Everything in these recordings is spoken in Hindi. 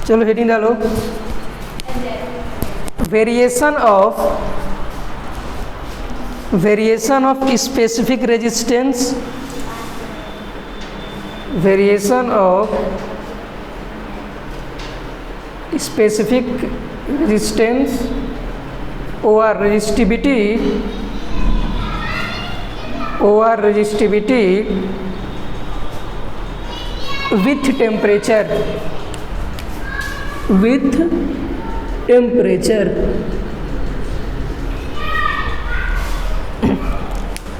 चलो हेडिंग डालो। Variation of specific resistance, variation of specific resistance और resistivity with temperature,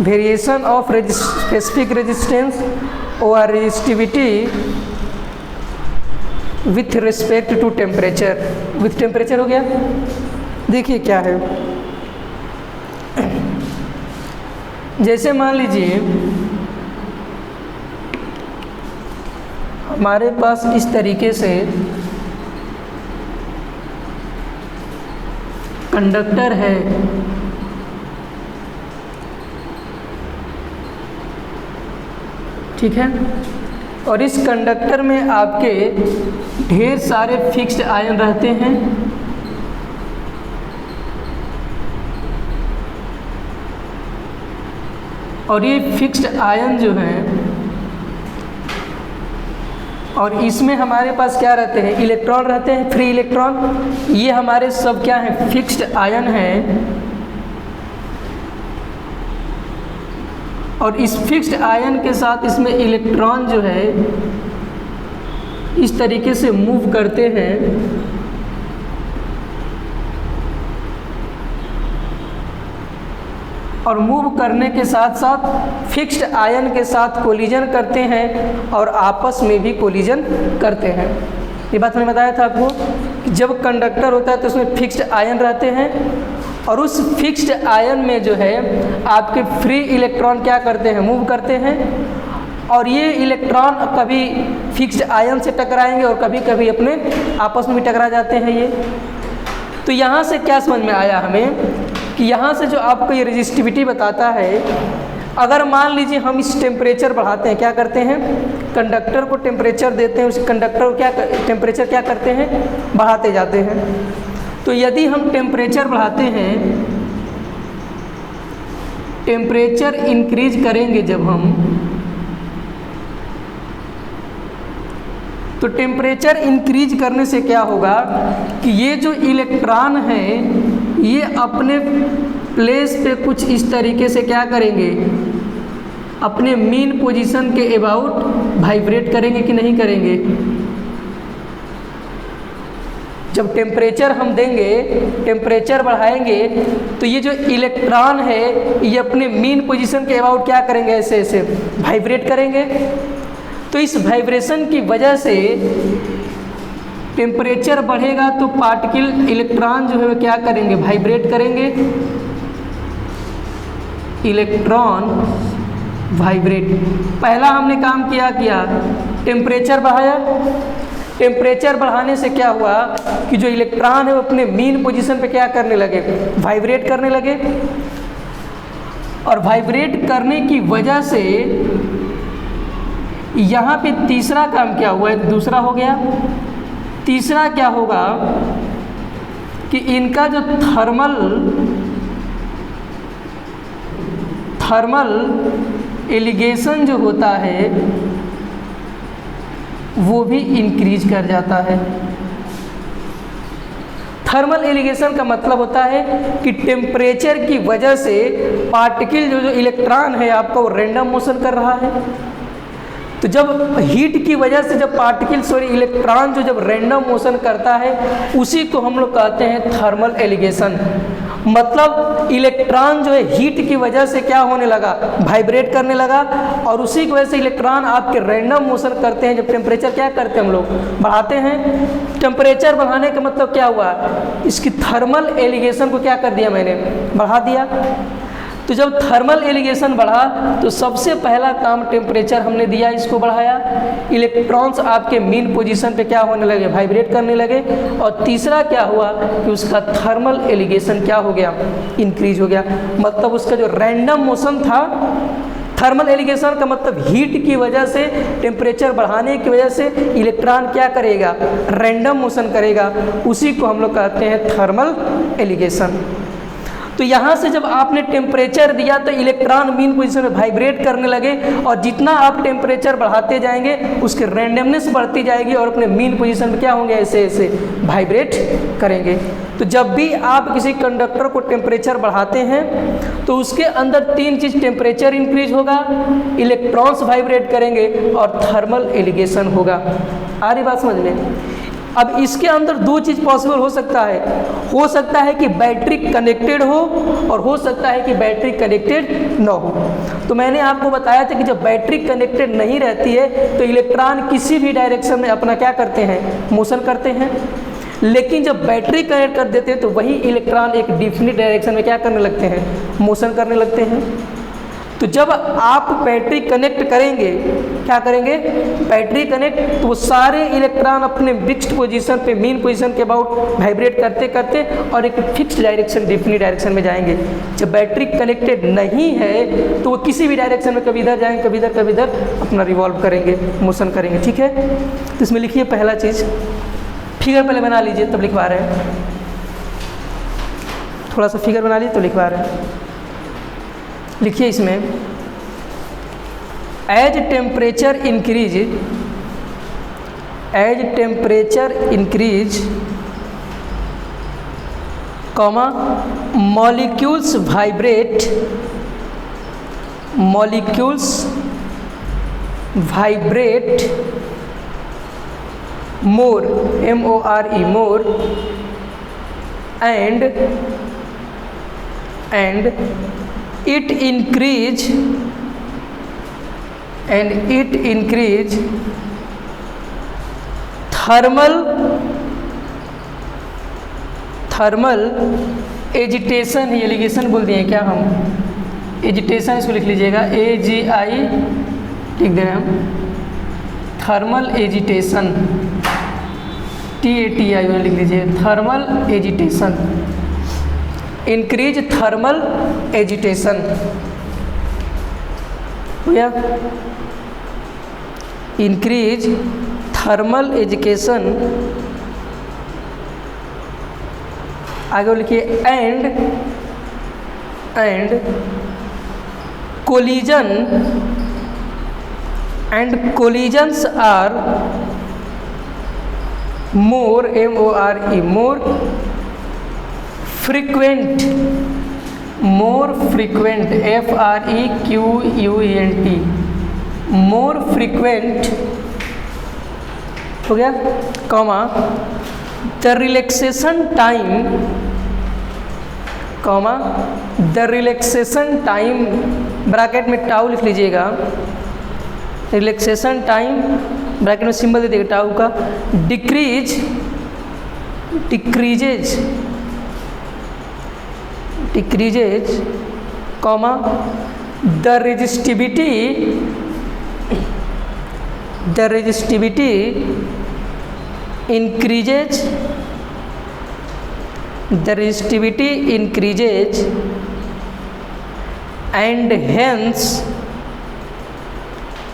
variation of specific resistance और resistivity with respect to temperature. With temperature हो गया। देखिए क्या है, जैसे मान लीजिए हमारे पास इस तरीके से कंडक्टर है, ठीक है, और इस कंडक्टर में आपके ढेर सारे फिक्स्ड आयन रहते हैं, और ये फिक्स्ड आयन जो हैं, और इसमें हमारे पास क्या रहते हैं, इलेक्ट्रॉन रहते हैं, फ्री इलेक्ट्रॉन। ये हमारे सब क्या हैं, फिक्स्ड आयन हैं। और इस फिक्स्ड आयन के साथ इसमें इलेक्ट्रॉन जो है इस तरीके से मूव करते हैं, और मूव करने के साथ साथ फिक्स्ड आयन के साथ कोलिजन करते हैं और आपस में भी कोलिजन करते हैं। ये बात मैंने बताया था आपको कि जब कंडक्टर होता है तो उसमें फिक्स्ड आयन रहते हैं, और उस फिक्स्ड आयन में जो है आपके फ्री इलेक्ट्रॉन क्या करते हैं, मूव करते हैं, और ये इलेक्ट्रॉन कभी फिक्स्ड आयन से टकराएंगे और कभी कभी अपने आपस में भी टकरा जाते हैं ये। तो यहाँ से क्या समझ में आया हमें कि यहाँ से जो आपको ये रेजिस्टिविटी बताता है, अगर मान लीजिए हम इस टेम्परेचर बढ़ाते हैं, क्या करते हैं, कंडक्टर को टेम्परेचर देते हैं, उस कंडक्टर को क्या टेम्परेचर क्या करते हैं, बढ़ाते जाते हैं। तो यदि हम टेम्परेचर बढ़ाते हैं, टेम्परेचर इंक्रीज करेंगे जब हम, तो टेम्परेचर इंक्रीज करने से क्या होगा कि ये जो इलेक्ट्रॉन है ये अपने प्लेस पे कुछ इस तरीके से क्या करेंगे, अपने मीन पोजीशन के अबाउट वाइब्रेट करेंगे कि नहीं करेंगे। जब टेम्परेचर हम देंगे, टेम्परेचर बढ़ाएंगे, तो ये जो इलेक्ट्रॉन है ये अपने मीन पोजीशन के अबाउट क्या करेंगे, ऐसे ऐसे वाइब्रेट करेंगे। तो इस वाइब्रेशन की वजह से टेम्परेचर बढ़ेगा तो पार्टिकल इलेक्ट्रॉन जो है वो क्या करेंगे, वाइब्रेट करेंगे, इलेक्ट्रॉन वाइब्रेट। पहला हमने काम किया टेम्परेचर बढ़ाया। टेम्परेचर बढ़ाने से क्या हुआ कि जो इलेक्ट्रॉन है वो अपने मीन पोजीशन पे क्या करने लगे, वाइब्रेट करने लगे, और वाइब्रेट करने की वजह से यहाँ पे तीसरा काम क्या हुआ, दूसरा हो गया। तीसरा क्या होगा कि इनका जो थर्मल एलिगेशन जो होता है वो भी इंक्रीज कर जाता है। थर्मल एलिगेशन का मतलब होता है कि टेम्परेचर की वजह से पार्टिकल जो इलेक्ट्रॉन है आपका वो रैंडम मोशन कर रहा है। तो जब हीट की वजह से जब इलेक्ट्रॉन जो जब रैंडम मोशन करता है उसी को हम लोग कहते हैं थर्मल एलिगेशन। मतलब इलेक्ट्रॉन जो है हीट की वजह से क्या होने लगा, वाइब्रेट करने लगा, और उसी की वजह से इलेक्ट्रॉन आपके रैंडम मोशन करते हैं। जब टेम्परेचर क्या करते हैं हम लोग, बढ़ाते हैं। टेम्परेचर बढ़ाने का मतलब क्या हुआ, इसकी थर्मल एलिगेशन को क्या कर दिया मैंने, बढ़ा दिया। तो जब थर्मल एलिगेशन बढ़ा तो सबसे पहला काम टेम्परेचर हमने दिया, इसको बढ़ाया। इलेक्ट्रॉन्स आपके मीन पोजीशन पे क्या होने लगे, वाइब्रेट करने लगे। और तीसरा क्या हुआ कि उसका थर्मल एलिगेशन क्या हो गया, इंक्रीज हो गया। मतलब उसका जो रैंडम मोशन था थर्मल एलिगेशन का मतलब हीट की वजह से, टेम्परेचर बढ़ाने की वजह से इलेक्ट्रॉन क्या करेगा, रैंडम मोशन करेगा, उसी को हम लोग कहते हैं थर्मल एलिगेशन। तो यहाँ से जब आपने टेम्परेचर दिया तो इलेक्ट्रॉन मीन पोजीशन में वाइब्रेट करने लगे, और जितना आप टेम्परेचर बढ़ाते जाएंगे उसकी रैंडमनेस बढ़ती जाएगी और अपने मीन पोजीशन में क्या होंगे, ऐसे ऐसे वाइब्रेट करेंगे। तो जब भी आप किसी कंडक्टर को टेम्परेचर बढ़ाते हैं तो उसके अंदर तीन चीज़, टेम्परेचर इंक्रीज होगा, इलेक्ट्रॉन्स वाइब्रेट करेंगे और थर्मल एलिगेशन होगा। आ रही बात समझ में? अब इसके अंदर दो चीज़ पॉसिबल हो सकता है कि बैटरी कनेक्टेड हो और सकता है कि बैटरी कनेक्टेड न हो। तो मैंने आपको बताया था कि जब बैटरी कनेक्टेड नहीं रहती है तो इलेक्ट्रॉन किसी भी डायरेक्शन में अपना क्या करते हैं, मोशन करते हैं। लेकिन जब बैटरी कनेक्ट कर देते हैं तो वही इलेक्ट्रॉन एक डिफिनिट डायरेक्शन में क्या करने लगते हैं, मोशन करने लगते हैं। तो जब आप बैटरी कनेक्ट करेंगे, क्या करेंगे, बैटरी कनेक्ट, तो वो सारे इलेक्ट्रॉन अपने फिक्स्ड पोजीशन पे, मीन पोजीशन के अबाउट वाइब्रेट करते करते और एक फिक्स्ड डायरेक्शन, डिफिनिट डायरेक्शन में जाएंगे। जब बैटरी कनेक्टेड नहीं है तो वो किसी भी डायरेक्शन में कभी इधर जाएंगे, कभी इधर अपना रिवॉल्व करेंगे, मोशन करेंगे। ठीक है, तो इसमें लिखिए पहला चीज़, फिगर पहले बना लीजिए तब लिखवा रहे हैं, थोड़ा सा फिगर बना लीजिए तो लिखवा रहे हैं। लिखिए इसमें, as temperature increase comma molecules vibrate more, M-O-R-E, more, and it increase thermal agitation, ये एलिगेशन बोल दिए क्या हम, एजिटेशन इसको लिख लीजिएगा, AGI लिख दे रहे हैं हम, थर्मल एजिटेशन, TATI में लिख लीजिए, thermal agitation, increase thermal agitation हो गया, इंक्रीज थर्मल एजिटेशन। आगे लिखिए, and collisions are more, M-O-R-E, more frequent, F-R-E-Q-U-E-N-T, more frequent हो गया, comma the relaxation time, bracket में टाउ लिख लीजिएगा, रिलैक्सेशन टाइम ब्रैकेट में सिंबल दे देगा टाउ का, decreases comma the resistivity increases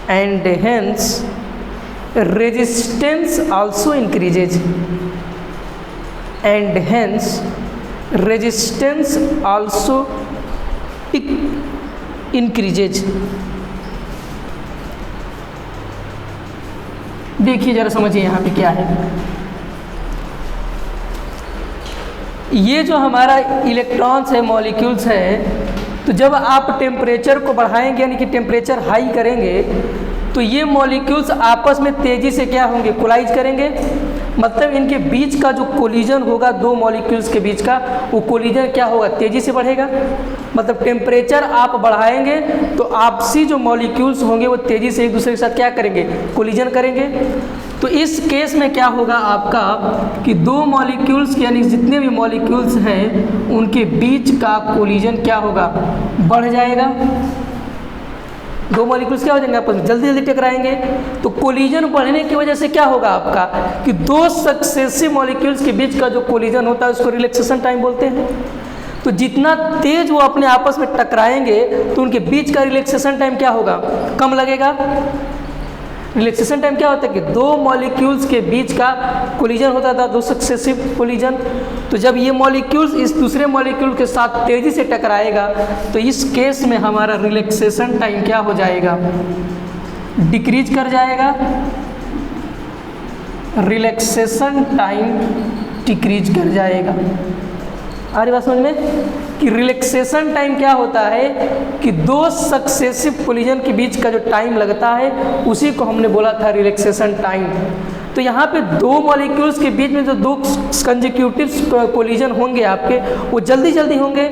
and hence resistance also increases, and hence resistance also increases। देखिए जरा समझिए यहाँ पे क्या है, ये जो हमारा इलेक्ट्रॉन्स है, मॉलिक्यूल्स हैं, तो जब आप टेम्परेचर को बढ़ाएंगे यानी कि टेम्परेचर हाई करेंगे तो ये मॉलिक्यूल्स आपस में तेज़ी से क्या होंगे, कोलाइज करेंगे। मतलब इनके बीच का जो कोलिजन होगा दो मॉलिक्यूल्स के बीच का, वो कोलिजन क्या होगा, तेज़ी से बढ़ेगा। मतलब टेम्परेचर आप बढ़ाएंगे तो आपसी जो मॉलिक्यूल्स होंगे वो तेज़ी से एक दूसरे के साथ क्या करेंगे, कोलिजन करेंगे। तो इस केस में क्या होगा आपका कि दो मॉलिक्यूल्स यानी जितने भी मॉलिक्यूल्स हैं उनके बीच का कोलिजन क्या होगा, बढ़ जाएगा। दो मॉलिक्यूल्स क्या हो जाएंगे आपस में, जल्दी जल्दी टकराएंगे। तो कोलिजन बढ़ने की वजह से क्या होगा आपका कि दो सक्सेसिव मॉलिक्यूल्स के बीच का जो कोलिजन होता है उसको रिलैक्सेशन टाइम बोलते हैं। तो जितना तेज वो अपने आपस में टकराएंगे तो उनके बीच का रिलैक्सेशन टाइम क्या होगा, कम लगेगा। रिलैक्सेशन टाइम क्या होता है कि दो मॉलिक्यूल्स के बीच का कोलिजन होता था, दो सक्सेसिव कोलिजन। तो जब ये मॉलिक्यूल्स इस दूसरे मॉलिक्यूल के साथ तेजी से टकराएगा तो इस केस में हमारा रिलैक्सेशन टाइम क्या हो जाएगा, डिक्रीज कर जाएगा। रिलैक्सेशन टाइम डिक्रीज कर जाएगा। आ रही बात समझ में कि रिलैक्सेशन टाइम क्या होता है कि दो सक्सेसिव कोलिजन के बीच का जो टाइम लगता है उसी को हमने बोला था रिलैक्सेशन टाइम। तो यहाँ पे दो मॉलिक्यूल्स के बीच में जो दो कंसेक्यूटिव कोलिजन होंगे आपके, वो जल्दी जल्दी होंगे।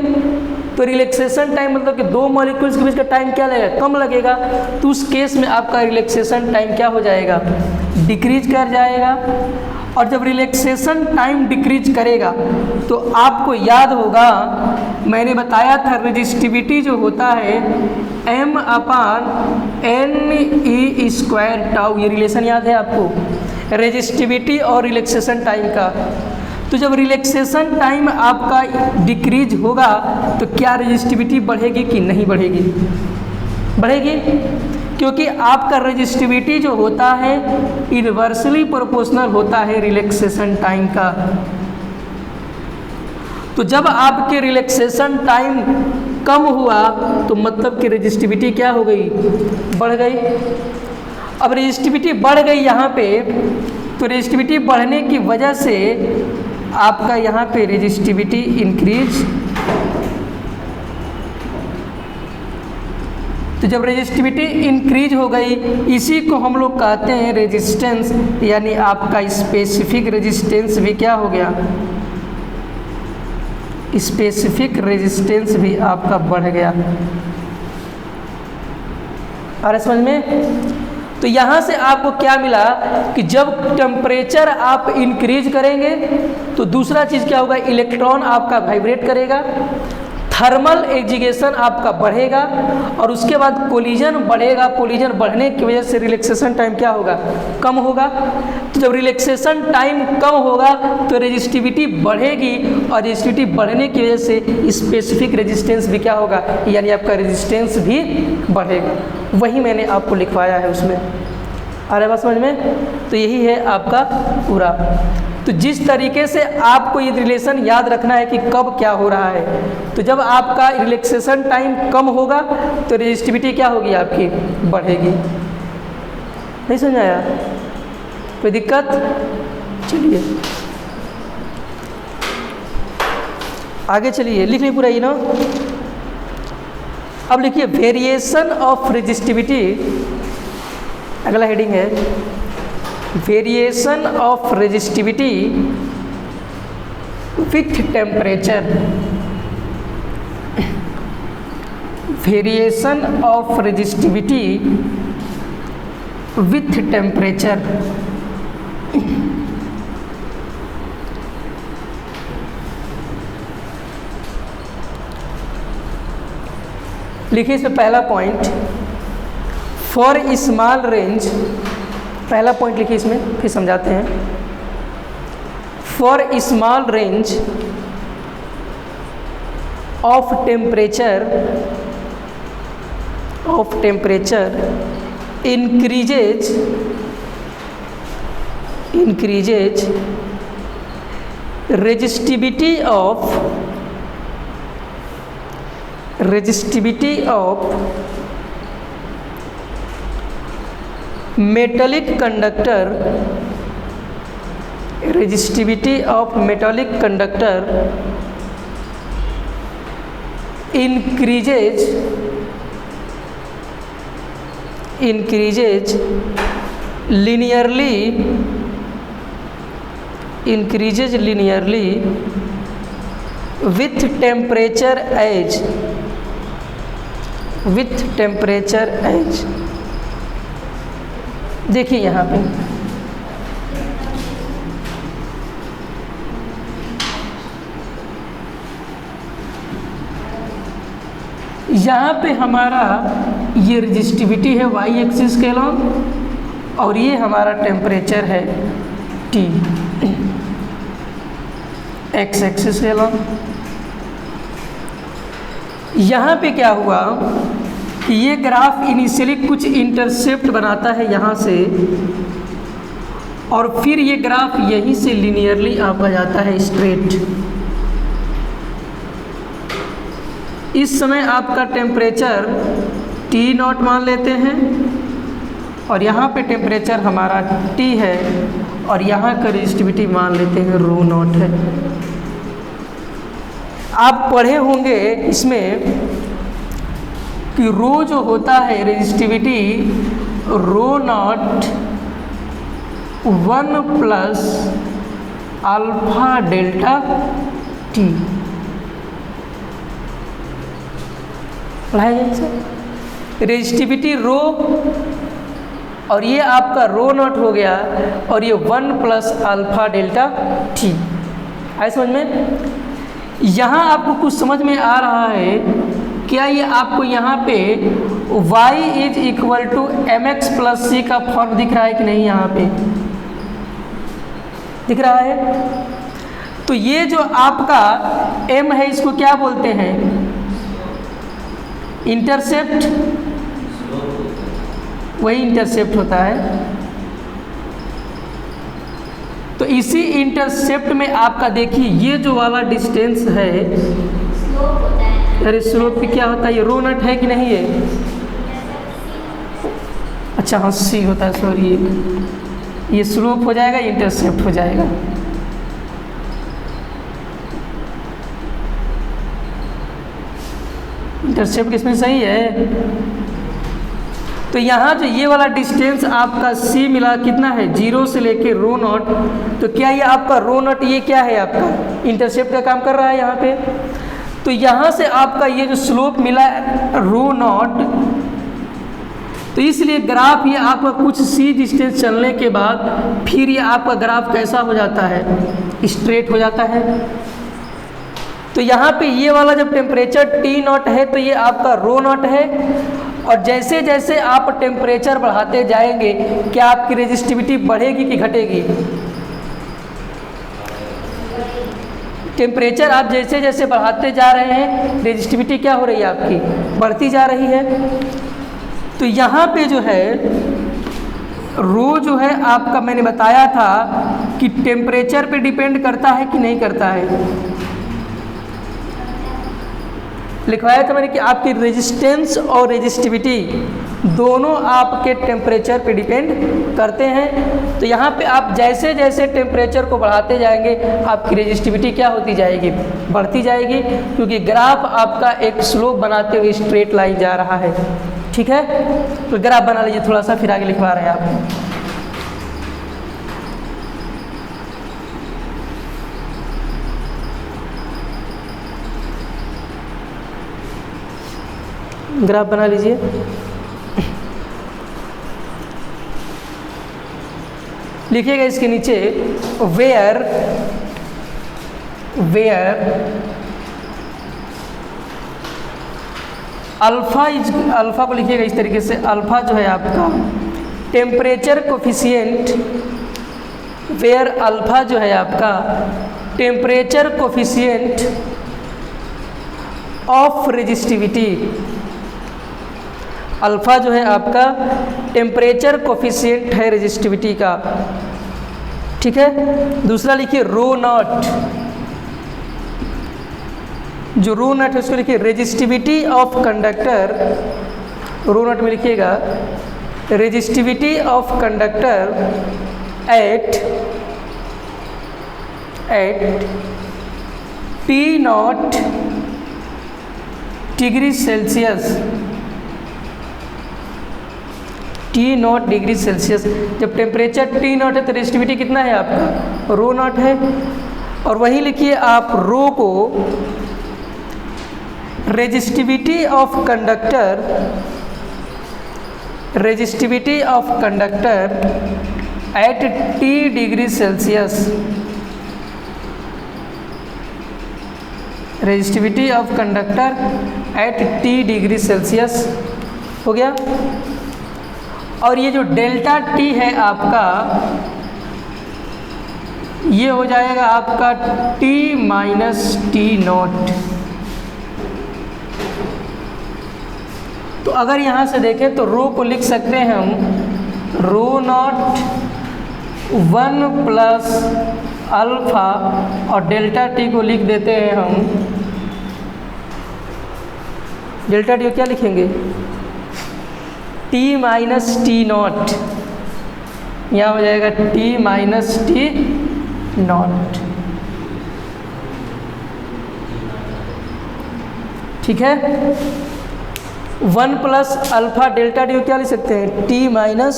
तो रिलैक्सेशन टाइम मतलब कि दो मॉलिक्यूल्स के बीच का टाइम क्या लगेगा, कम लगेगा। तो उस केस में आपका रिलैक्सेशन टाइम क्या हो जाएगा, डिक्रीज कर जाएगा। और जब रिलैक्सेशन टाइम डिक्रीज करेगा तो आपको याद होगा मैंने बताया था रेजिस्टिविटी जो होता है m/n/e² टाउ, ये रिलेशन याद है आपको, रेजिस्टिविटी और रिलैक्सेशन टाइम का। तो जब रिलैक्सेशन टाइम आपका डिक्रीज होगा तो क्या रेजिस्टिविटी बढ़ेगी कि नहीं बढ़ेगी, बढ़ेगी, क्योंकि आपका रेजिस्टिविटी जो होता है इन्वर्सली प्रोपोर्शनल होता है रिलैक्सेशन टाइम का। तो जब आपके रिलैक्सेशन टाइम कम हुआ तो मतलब कि रेजिस्टिविटी क्या हो गई, बढ़ गई। अब रेजिस्टिविटी बढ़ गई यहाँ पे, तो रेजिस्टिविटी बढ़ने की वजह से आपका यहाँ पे रेजिस्टिविटी इंक्रीज। तो जब रेजिस्टिविटी इंक्रीज हो गई, इसी को हम लोग कहते हैं रेजिस्टेंस, यानी आपका स्पेसिफिक रेजिस्टेंस भी क्या हो गया, स्पेसिफिक रेजिस्टेंस भी आपका बढ़ गया। आ रहा समझ में। तो यहाँ से आपको क्या मिला कि जब टेम्परेचर आप इंक्रीज करेंगे तो दूसरा चीज़ क्या होगा, इलेक्ट्रॉन आपका वाइब्रेट करेगा, थर्मल एग्जीगेशन आपका बढ़ेगा और उसके बाद कोलिजन बढ़ेगा। कोलिजन बढ़ने की वजह से रिलैक्सेशन टाइम क्या होगा, कम होगा। तो जब रिलैक्सेशन टाइम कम होगा तो रेजिस्टिविटी बढ़ेगी और रेजिस्टिविटी बढ़ने की वजह से स्पेसिफिक रेजिस्टेंस भी क्या होगा, यानी आपका रेजिस्टेंस भी बढ़ेगा। वही मैंने आपको लिखवाया है उसमें। आ रहा है बात समझ में। तो यही है आपका पूरा। तो जिस तरीके से आपको ये रिलेशन याद रखना है कि कब क्या हो रहा है, तो जब आपका रिलैक्सेशन टाइम कम होगा तो रेजिस्टिविटी क्या होगी, आपकी बढ़ेगी। नहीं समझ आया, कोई दिक्कत? चलिए आगे चलिए, लिख लीजिए पूरा ये ना। अब लिखिए वेरिएशन ऑफ रेजिस्टिविटी, अगला हेडिंग है variation of resistivity with temperature. Variation of resistivity with temperature. लिखिए इसमें पहला पॉइंट, फॉर स्मॉल रेंज, पहला पॉइंट लिखिए इसमें, फिर समझाते हैं। For small range of temperature increases resistivity of metallic conductor, resistivity of metallic conductor increases linearly with temperature age। देखिए यहाँ पे हमारा ये रेजिस्टिविटी है y एक्सिस के अलॉन्ग और ये हमारा टेम्परेचर है T x एक्सिस के अलॉन्ग। यहाँ पे क्या हुआ कि ये ग्राफ इनिशियली कुछ इंटरसेप्ट बनाता है यहाँ से, और फिर ये ग्राफ यहीं से लिनियरली आपका जाता है स्ट्रेट। इस समय आपका टेम्परेचर T0 मान लेते हैं, और यहाँ पे टेम्परेचर हमारा T है, और यहाँ का रेजिस्टिविटी मान लेते हैं ρ0 है। आप पढ़े होंगे इसमें कि रो जो होता है resistivity ρ0 1 plus alpha delta T। पढ़ाया जाए सर, रेजिस्टिविटी रो, और ये आपका ρ0 हो गया, और ये 1 प्लस अल्फा डेल्टा T। आए समझ में? यहाँ आपको कुछ समझ में आ रहा है क्या? ये आपको यहाँ पे y is equal to mx plus c का फॉर्म दिख रहा है कि नहीं? यहाँ पे दिख रहा है। तो ये जो आपका m है इसको क्या बोलते हैं? इंटरसेप्ट, वही इंटरसेप्ट होता है। तो इसी इंटरसेप्ट में आपका देखिए ये जो वाला डिस्टेंस है, अरे स्लोप पे क्या होता है? ये ρ0 है कि नहीं है? अच्छा हाँ c होता है, सॉरी, ये स्लोप हो जाएगा, इंटरसेप्ट हो जाएगा। इंटरसेप्ट किसमें सही है? तो यहाँ जो ये वाला डिस्टेंस आपका c मिला कितना है? 0 से लेके ρ0। तो क्या ये आपका ρ0 ये क्या है? आपका इंटरसेप्ट का काम कर रहा है यहाँ पे। तो यहाँ से आपका ये जो स्लोप मिला ρ0, तो इसलिए ग्राफ ये आपका कुछ c डिस्टेंस चलने के बाद फिर ये आपका ग्राफ कैसा हो जाता है? स्ट्रेट हो जाता है। तो यहाँ पे ये वाला जब टेम्परेचर T0 है तो ये आपका ρ0 है, और जैसे जैसे आप टेम्परेचर बढ़ाते जाएंगे क्या आपकी रेजिस्टिविटी बढ़ेगी कि घटेगी? टेम्परेचर आप जैसे जैसे बढ़ाते जा रहे हैं रेजिस्टिविटी क्या हो रही है? आपकी बढ़ती जा रही है। तो यहाँ पे जो है रो जो है आपका, मैंने बताया था कि टेम्परेचर पे डिपेंड करता है कि नहीं करता है? लिखवाया था मैंने कि आपकी रेजिस्टेंस और रेजिस्टिविटी दोनों आपके टेम्परेचर पे डिपेंड करते हैं। तो यहाँ पे आप जैसे जैसे टेम्परेचर को बढ़ाते जाएंगे आपकी रेजिस्टिविटी क्या होती जाएगी? बढ़ती जाएगी, क्योंकि ग्राफ आपका एक स्लोप बनाते हुए स्ट्रेट लाइन जा रहा है। ठीक है, तो ग्राफ बना लीजिए थोड़ा सा, फिर आगे लिखवा रहे हैं आप। ग्राफ बना लीजिए। लिखिएगा इसके नीचे वेयर अल्फा इज, अल्फा को लिखिएगा इस तरीके से, अल्फा जो है आपका टेम्परेचर कोफिशिएंट, वेयर अल्फा जो है आपका temperature coefficient of resistivity. Alpha जो है आपका टेम्परेचर कोफिशिएंट है रेजिस्टिविटी का। ठीक है, दूसरा लिखिए ρ0, जो ρ0 है उसको लिखिए रेजिस्टिविटी ऑफ कंडक्टर। ρ0 में लिखिएगा resistivity of conductor at T0 degree Celsius. T0 degree Celsius, जब टेम्परेचर T0 है तो रेजिस्टिविटी कितना है आपका? ρ0 है। और वही लिखिए आप रो को resistivity of conductor, resistivity of conductor at T degree Celsius, resistivity of conductor at T degree Celsius हो गया। और ये जो डेल्टा T है आपका, ये हो जाएगा आपका T माइनस T0। तो अगर यहाँ से देखें तो रो को लिख सकते हैं हम रो नॉट 1 प्लस अल्फा और डेल्टा टी को लिख देते हैं हम, डेल्टा टी को क्या लिखेंगे, टी माइनस टी नॉट, यहाँ हो जाएगा टी माइनस टी नॉट। ठीक है, 1 प्लस अल्फा डेल्टा टी को क्या लिख सकते हैं, टी माइनस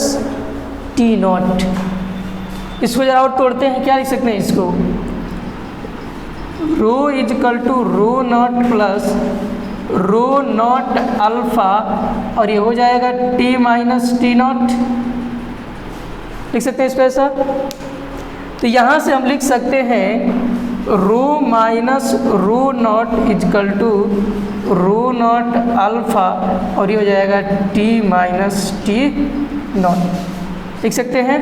टी नॉट। इसको जरा और तोड़ते हैं, क्या लिख सकते हैं इसको, rho is equal to rho naught plus rho naught alpha और ये हो जाएगा टी माइनस टी नॉट। लिख सकते हैं इसको ऐसा। तो यहाँ से हम लिख सकते हैं rho minus rho naught is equal to rho naught alpha और ये हो जाएगा टी माइनस टी नॉट। लिख सकते हैं।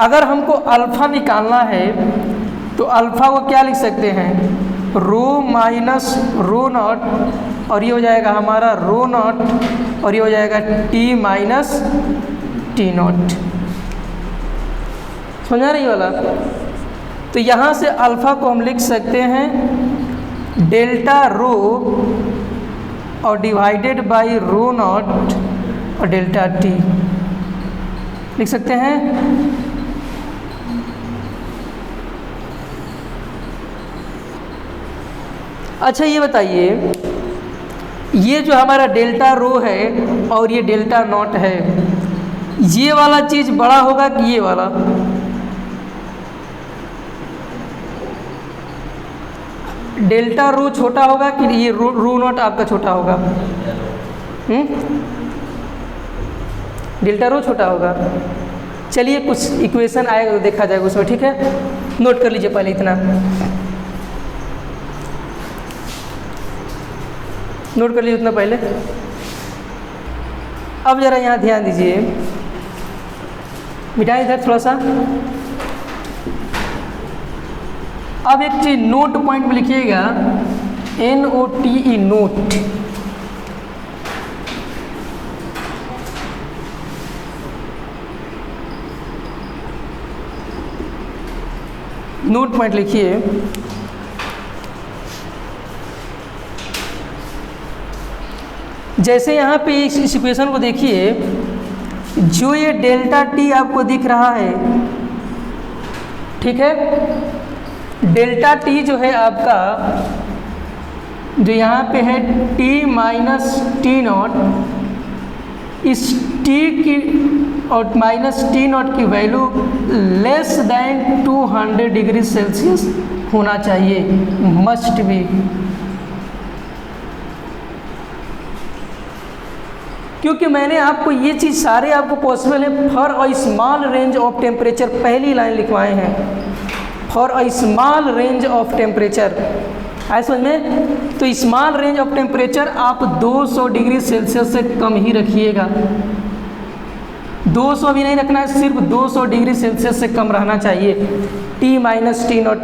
अगर हमको अल्फा निकालना है तो अल्फा को क्या लिख सकते हैं, रो माइनस रो नॉट और ये हो जाएगा हमारा रो नॉट और ये हो जाएगा टी माइनस टी नॉट। समझा रही वाला। तो यहाँ से अल्फ़ा को हम लिख सकते हैं डेल्टा रो और डिवाइडेड बाय रो नॉट और डेल्टा टी। लिख सकते हैं। अच्छा ये बताइए, ये जो हमारा डेल्टा रो है और ये डेल्टा नॉट है, ये वाला चीज़ बड़ा होगा कि ये वाला? डेल्टा रो छोटा होगा कि ये रो नॉट आपका छोटा होगा? डेल्टा रो छोटा होगा। चलिए कुछ इक्वेशन आएगा तो देखा जाएगा उसमें, ठीक है। नोट कर लीजिए पहले इतना, नोट कर लीजिए उतना पहले। अब जरा यहाँ ध्यान दीजिए, मिटाइए इधर थोड़ा सा। अब एक चीज नोट पॉइंट में लिखिएगा, NOTE नोट। नोट पॉइंट लिखिए। जैसे यहाँ पे इस इक्वेशन को देखिए, जो ये डेल्टा टी आपको दिख रहा है, ठीक है, डेल्टा टी जो है आपका, जो यहाँ पे है टी माइनस टी नॉट, इस टी की और माइनस टी नॉट की value less than 200 degree Celsius होना चाहिए, मस्ट बी। क्योंकि मैंने आपको ये चीज़ सारे आपको पॉसिबल है for a small range of temperature, पहली लाइन लिखवाए हैं, for a small range of temperature. आए समझ में? तो स्मॉल रेंज ऑफ टेम्परेचर आप 200 डिग्री सेल्सियस से कम ही रखिएगा। 200 भी नहीं रखना है, सिर्फ 200 डिग्री सेल्सियस से कम रहना चाहिए टी माइनस टी नॉट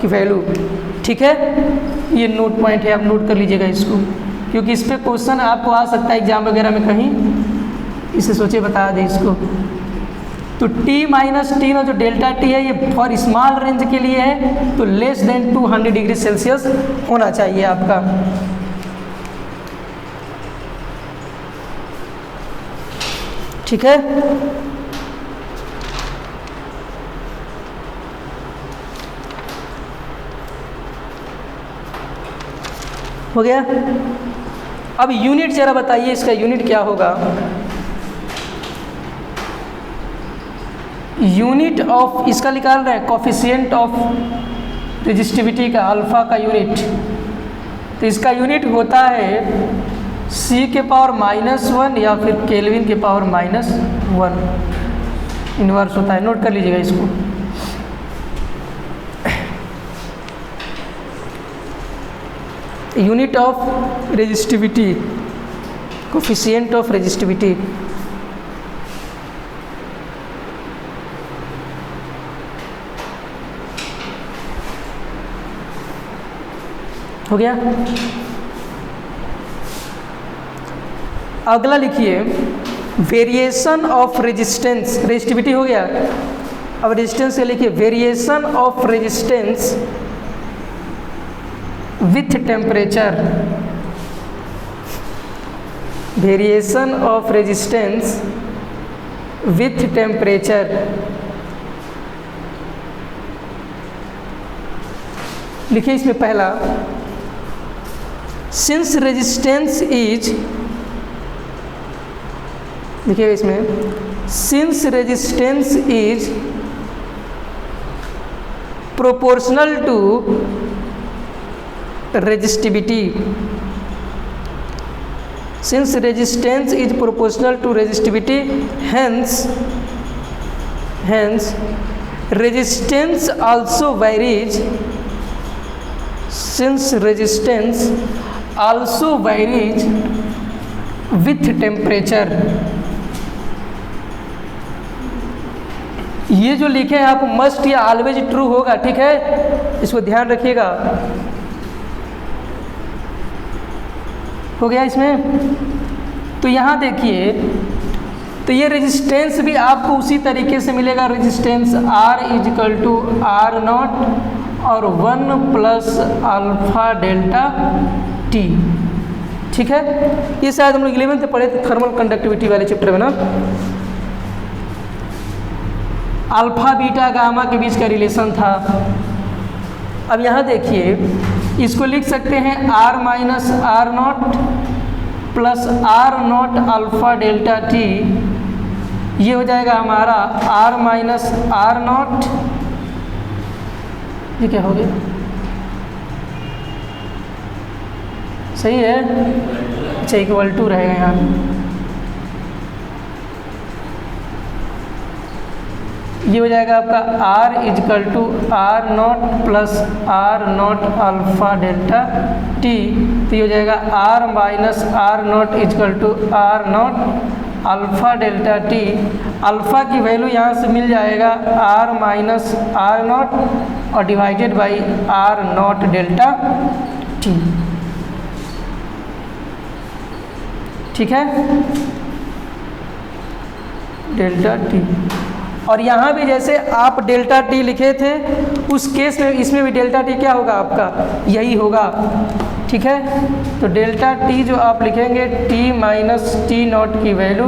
की वैल्यू, ठीक है। ये नोट पॉइंट है, आप नोट कर लीजिएगा इसको, क्योंकि इस पर क्वेश्चन आपको आ सकता है एग्जाम वगैरह में कहीं, इसे सोचे बता दें इसको। तो टी माइनस टी नॉट जो डेल्टा टी है ये फॉर स्मॉल रेंज के लिए है, तो लेस देन 200 डिग्री सेल्सियस होना चाहिए आपका। ठीक है। हो गया। अब यूनिट जरा बताइए, इसका यूनिट क्या होगा? यूनिट ऑफ, इसका निकाल रहे हैं कोफिशिएंट ऑफ रेजिस्टिविटी का, अल्फा का यूनिट। तो इसका यूनिट होता है C के पावर -1 या फिर केल्विन के पावर -1 इन्वर्स होता है। नोट कर लीजिएगा इसको। Unit of resistivity, coefficient of resistivity. हो गया। अगला लिखिए वेरिएशन ऑफ रेजिस्टेंस, रेजिस्टिविटी हो गया। अब रेजिस्टेंस से लिखिए variation of resistance with temperature, variation of resistance with temperature. लिखिए इसमें पहला, सिंस रेजिस्टेंस इज, लिखिए इसमें since resistance is proportional to resistivity, since resistance is proportional to resistivity, hence resistance also varies, since resistance also varies with temperature। ये जो लिखे हैं आप मस्ट या ऑलवेज ट्रू होगा, ठीक है, इसको ध्यान रखिएगा। हो गया इसमें। तो यहाँ देखिए, तो ये रेजिस्टेंस भी आपको उसी तरीके से मिलेगा, resistance R is equal to R naught और 1 प्लस अल्फा डेल्टा T, ठीक है। ये शायद हम लोग 11th में पढ़े थे थर्मल कंडक्टिविटी वाले चैप्टर में ना, अल्फा बीटा गामा के बीच का रिलेशन था। अब यहाँ देखिए, इसको लिख सकते हैं R minus R naught plus R naught alpha delta T, ये हो जाएगा हमारा R माइनस R नॉट, ये क्या हो गया, सही है, अच्छा इक्वल टू रहेगा यहाँ, ये हो जाएगा आपका R is equal to R naught plus R naught alpha delta T, तो ये हो जाएगा R minus R naught is equal to R naught alpha delta T। Alpha की वैल्यू यहाँ से मिल जाएगा R माइनस R नॉट और divided by R naught delta T, ठीक है, डेल्टा T। और यहाँ भी जैसे आप डेल्टा T लिखे थे उस केस में इसमें भी डेल्टा T क्या होगा आपका, यही होगा, ठीक है। तो डेल्टा T जो आप लिखेंगे T माइनस T नॉट की value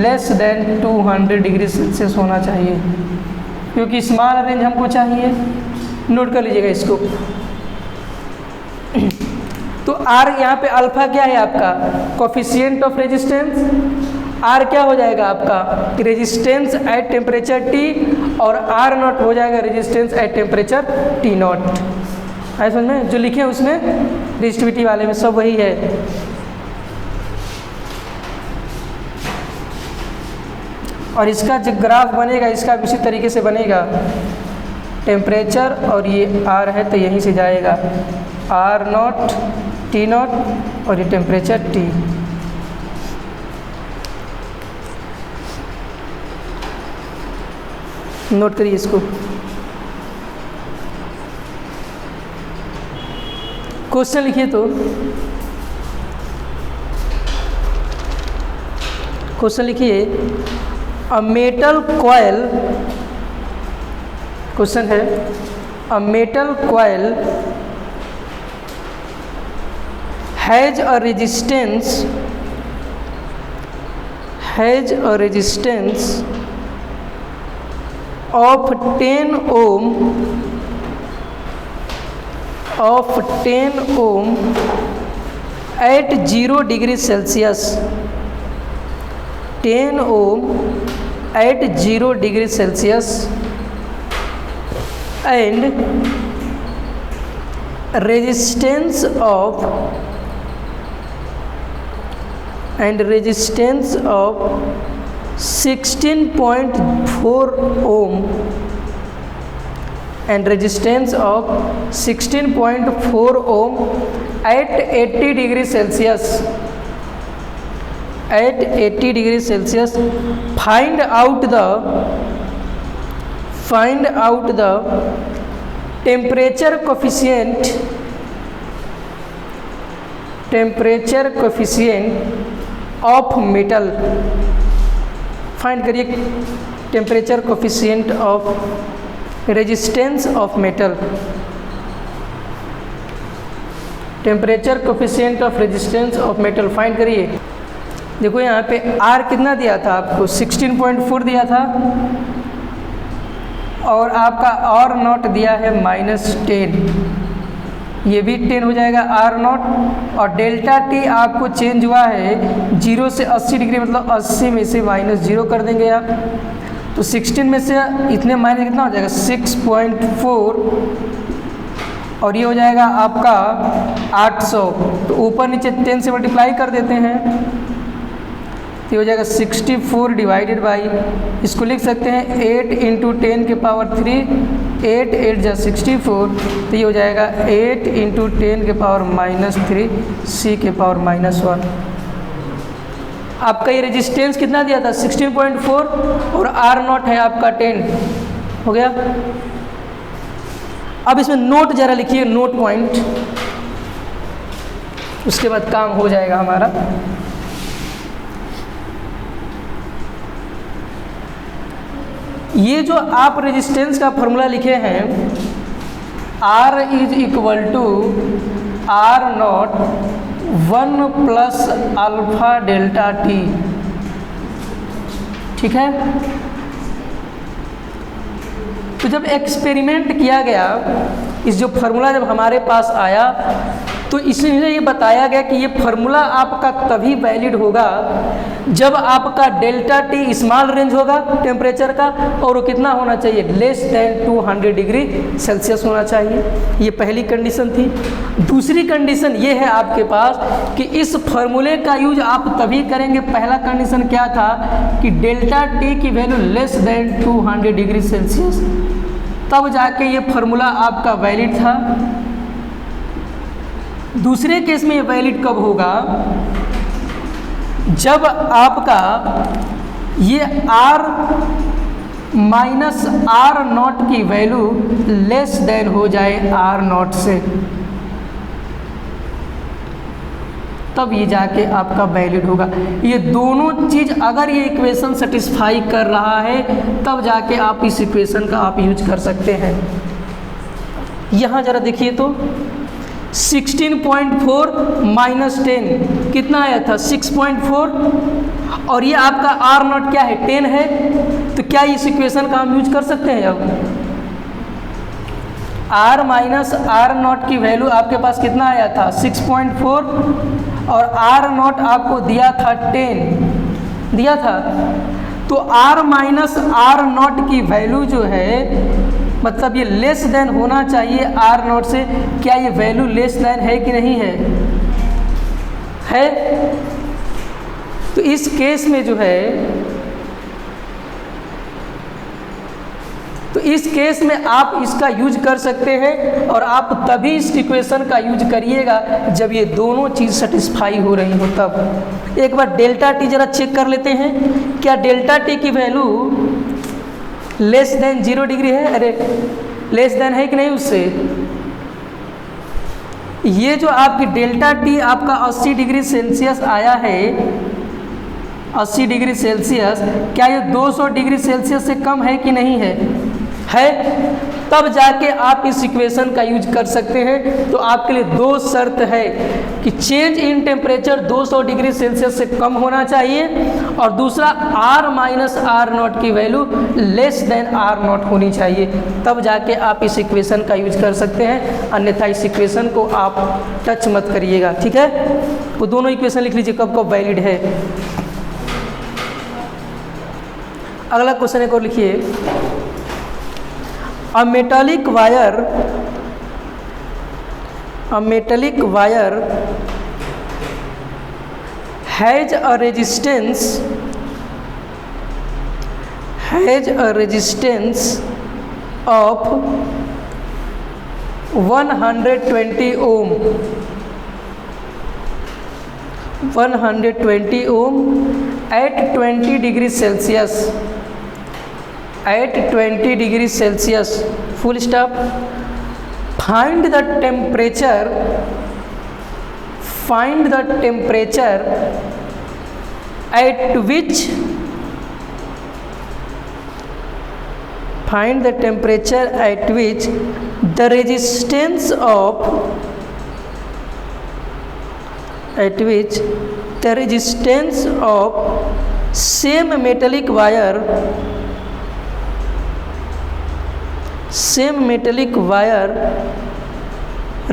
less than 200 degree Celsius होना चाहिए, क्योंकि स्मॉल रेंज हमको चाहिए। नोट कर लीजिएगा इसको। तो R यहाँ पे अल्फा क्या है आपका, कोफिशिएंट ऑफ रेजिस्टेंस। R क्या हो जाएगा आपका, रेजिस्टेंस एट टेम्परेचर T, और R नॉट हो जाएगा resistance at temperature T not. आए समझ में, जो लिखे हैं उसमें रेजिस्टिविटी वाले में सब वही है। और इसका जो ग्राफ बनेगा इसका इसी तरीके से बनेगा, टेम्परेचर और ये R है तो यहीं से जाएगा R नॉट T नॉट और ये टेम्परेचर T। नोट करिए इसको। क्वेश्चन लिखिए, तो क्वेश्चन लिखिए, अ मेटल कॉइल, क्वेश्चन है a metal coil has a resistance of 10 ohm at 0 degree Celsius, 10 ohm at 0 degree Celsius, and resistance of 16.4 ohm and resistance of 16.4 ohm at 80 degree Celsius, at 80 degree Celsius. Find out the temperature coefficient of metal, find करिए temperature coefficient of resistance of metal, temperature coefficient of resistance of metal find करिए। देखो यहाँ पे R कितना दिया था आपको, 16.4 दिया था, और आपका R नॉट दिया है -10, ये भी 10 हो जाएगा R नॉट, और डेल्टा T आपको चेंज हुआ है 0 से 80 डिग्री, मतलब 80 में से -0 कर देंगे आप, तो 16 में से इतने माइनस कितना हो जाएगा 6.4, और ये हो जाएगा आपका 800, तो ऊपर नीचे 10 से मल्टीप्लाई कर देते हैं, तो ये हो जाएगा 64 डिवाइडेड बाई, इसको लिख सकते हैं 8 × 10 के पावर 3, 8 8 जा 64, तो ये हो जाएगा 8 × 10 के पावर -3 C के पावर -1। आपका ये रेजिस्टेंस कितना दिया था 16.4, और R नॉट है आपका 10, हो गया। अब इसमें नोट जरा लिखिए, नोट पॉइंट, उसके बाद काम हो जाएगा हमारा। ये जो आप रेजिस्टेंस का फॉर्मूला लिखे हैं, R is equal to R naught 1 plus alpha delta T, ठीक है। तो जब एक्सपेरिमेंट किया गया, इस जो फार्मूला जब हमारे पास आया, तो इसमें ये बताया गया कि ये फार्मूला आपका तभी वैलिड होगा जब आपका डेल्टा T स्मॉल रेंज होगा टेम्परेचर का, और वो कितना होना चाहिए, लेस देन 200 डिग्री सेल्सियस होना चाहिए। ये पहली कंडीशन थी। दूसरी कंडीशन ये है आपके पास कि इस फार्मूले का यूज आप तभी करेंगे, पहला कंडीशन क्या था कि डेल्टा T की value less than 200 degree Celsius, तब जाके ये फार्मूला आपका वैलिड था। दूसरे केस में ये वैलिड कब होगा, जब आपका ये R माइनस R नॉट की वैल्यू लेस देन हो जाए R नॉट से, तब ये जाके आपका वैलिड होगा। ये दोनों चीज़ अगर ये इक्वेशन सेटिस्फाई कर रहा है, तब जाके आप इस इक्वेशन का आप यूज कर सकते हैं। यहाँ जरा देखिए तो 16.4 -10 कितना आया था 6.4, और ये आपका R नॉट क्या है 10 है, तो क्या इस इक्वेशन का हम यूज कर सकते हैं। अब R माइनस R नॉट की वैल्यू आपके पास कितना आया था 6.4, और R नॉट आपको दिया था 10 दिया था, तो R माइनस R नॉट की वैल्यू जो है, मतलब ये लेस देन होना चाहिए R नॉट से। क्या ये वैल्यू लेस देन है कि नहीं है, है। तो इस केस में जो है, तो इस केस में आप इसका यूज कर सकते हैं, और आप तभी इस इक्वेशन का यूज करिएगा जब ये दोनों चीज़ सेटिस्फाई हो रही हो तब। एक बार डेल्टा T जरा चेक कर लेते हैं, क्या डेल्टा T की वैल्यू लेस देन 0 डिग्री है, अरे लेस देन है कि नहीं उससे। ये जो आपकी डेल्टा T आपका 80 डिग्री सेल्सियस आया है, 80 डिग्री सेल्सियस, क्या ये 200 डिग्री सेल्सियस से कम है कि नहीं है, तब जाके आप इस इक्वेशन का यूज कर सकते हैं। तो आपके लिए दो शर्त है कि change in temperature 200 degree Celsius से कम होना चाहिए, और दूसरा R माइनस R नॉट की value less than R not होनी चाहिए, तब जाके आप इस इक्वेशन का यूज कर सकते हैं। अन्यथा इस इक्वेशन को आप टच मत करिएगा, ठीक है। वो दोनों इक्वेशन लिख लीजिए कब कब वैलिड है। अगला क्वेश्चन एक और लिखिए, A metallic wire has a resistance of 120 ohm, 120 ohm at 20 degree Celsius, at 20 degree Celsius, full stop. Find the temperature at which find the temperature at which the resistance of same metallic wire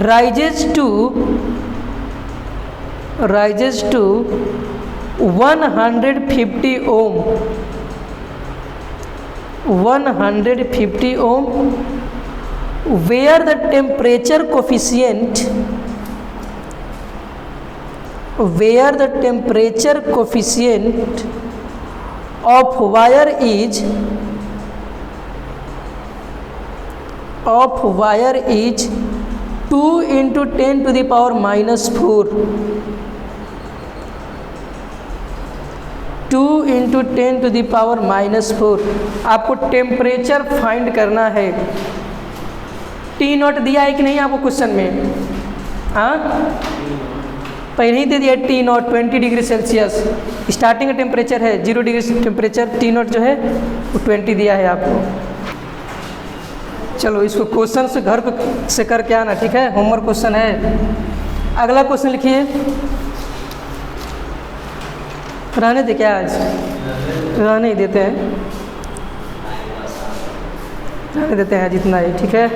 rises to 150 ohm, 150 ohm, where the temperature coefficient of wire is 2 into 10 to the power minus 4, 2 into 10 to the power minus 4। आपको टेम्परेचर फाइंड करना है। टी नॉट दिया है कि नहीं आपको क्वेश्चन में? हाँ, पहले ही दे दिया T not 20 degree Celsius starting का टेम्परेचर है, 0 डिग्री टेम्परेचर, टी नॉट जो है वो 20 दिया है आपको। चलो इसको क्वेश्चन से घर से करके आना, ठीक है? होमवर्क क्वेश्चन है। अगला क्वेश्चन लिखिए। रहने दे क्या आज? रहने ही देते हैं, रहने देते हैं आज इतना ही, ठीक है?